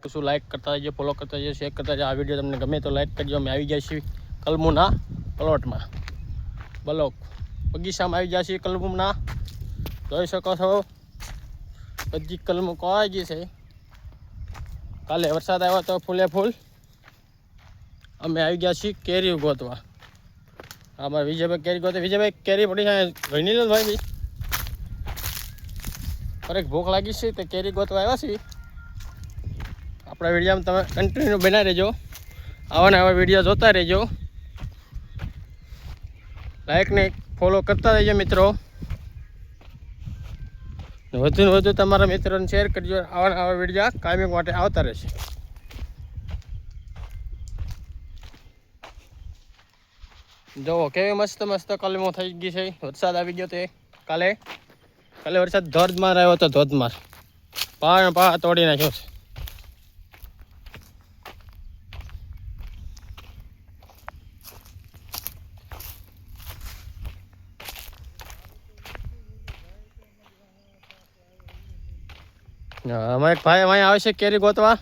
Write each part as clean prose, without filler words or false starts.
શું લાઈક કરતા જજો, ફોલો કરતા જજો, શેર કરતા જજો. આ વિડીયો તમને ગમે તો લાઈક કરજો. અમે આવી ગયા છીએ કલમુના પ્લોટમાં, બ્લોક બગીચામાં આવી ગયા છીએ કલમુના. જોઈ શકો છો બધી કલમું કોવાઈ ગઈ છે. કાલે વરસાદ આવ્યો તો ફૂલે ફૂલ. અમે આવી ગયા છીએ કેરી ગોતવા. અમારે વિજયભાઈ કેરી ગોતે. વિજયભાઈ કેરી પડી છે ઘણી લો ભાઈ. અરે ભૂખ લાગી છે તો કેરી ગોતવા આવ્યા છીએ. આપણા વિડીયોમાં તમે કન્ટિન્યુ બનાવી રહેજો. આવા ને આવા વિડીયો જોતા રહેજો. લાઈક ને ફોલો કરતા રહેજો મિત્રો. વધુ ને વધુ તમારા મિત્રોને શેર કરજો. આવા ને આવા વિડીયો કાયમી માટે આવતા રહેશે. જુઓ કેવી મસ્ત મસ્ત કલમો થઈ ગઈ છે. વરસાદ આવી ગયો તે કાલે વરસાદ ધોધમાર આવ્યો હતો. ધોધમાર પા તોડી નાખ્યો છે. અમારે એક ભાઈ અહીંયા આવે છે કેરી ગોતવા.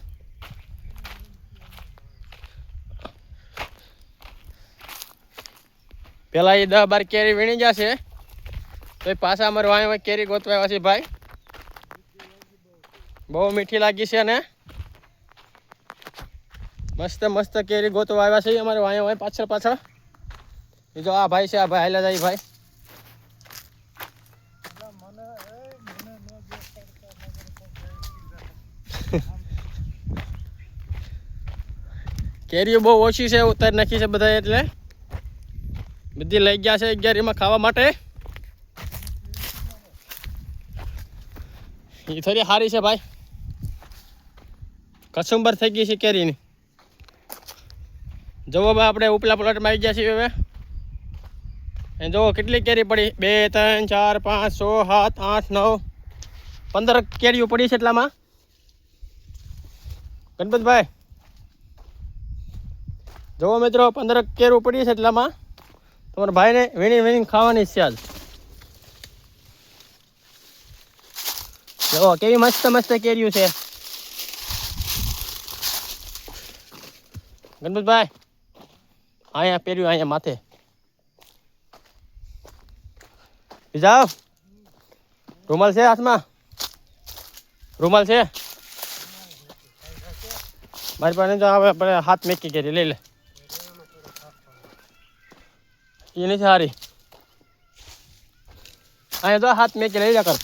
પેલા એ 10-12 કેરી વીણી જશે તો પાછા અમારે વાંય કેરી ગોતવા આવ્યા છે ભાઈ. બહુ મીઠી લાગી છે ને મસ્ત મસ્ત કેરી ગોતવા આવ્યા છે અમારે વાંય પાછળ. એ જો આ ભાઈ છે, આ ભાઈ હાલ્યા જાય ભાઈ. કેરીઓ બહુ ઓછી છે, ઉતારી નાખી છે બધા, એટલે બધી લઈ ગયા છે કેરીમાં ખાવા માટે. એ થોડી સારી છે ભાઈ, કસુંબર થઈ ગઈ છે કેરીની. જુઓ ભાઈ આપણે ઉપલા પ્લોટમાં આવી ગયા છીએ હવે. એ જુઓ કેટલી કેરી પડી, 2 3 4 5 6 7 8 9 15 કેરીઓ પડી છે એટલામાં. ગણપતભાઈ જુઓ મિત્રો 15 કેરીઓ પડી છે એટલામાં. તમારા ભાઈને વીણી ખાવાની છે આજ. જુઓ કેવી મસ્ત મસ્ત કેરીઓ છે. ગણપતભાઈ અહીંયા પહેર્યું, અહીંયા માથે જાઓ. રૂમાલ છે હાથમાં? રૂમાલ છે મારી પાસે? તો હવે આપણે હાથ મેકી કેરી લઈ લે. એ નથી સારી. અહીંયા તો હાથ મેકી લઈ જા કર.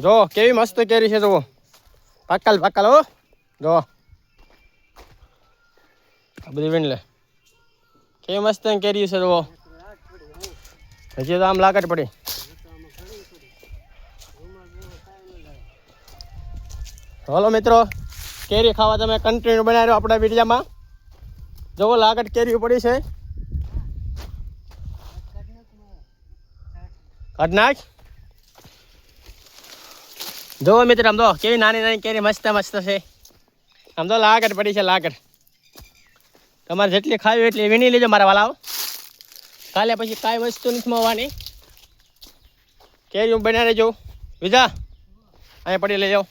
જો કેવી મસ્ત કેરી છે. જુઓ પાકલ હો. જો આ બધી વીણ લે. કેવી મસ્ત કેરી છે. જુઓ હજી તો આમ લાગટ પડી. હલો મિત્રો, કેરી ખાવા તમે કન્ટિન્યુ બનાવી રહ્યો આપણા વિડીયામાં. જુઓ લાગટ કેરી પડી છે. કાઢ નાખ. જુઓ મિત્ર આમ તો કેવી નાની નાની કેરી મસ્ત મસ્ત છે. આમ તો લાગટ પડી છે. લાગટ તમારે જેટલી ખાવી એટલી વીણી લેજો મારા વાલાઓ. કાલે પછી કાંઈ વસ્તુ નથી મળવાની. કેરી બનાવી લેજો. બીજા અહીંયા પડી લઈ જાઓ.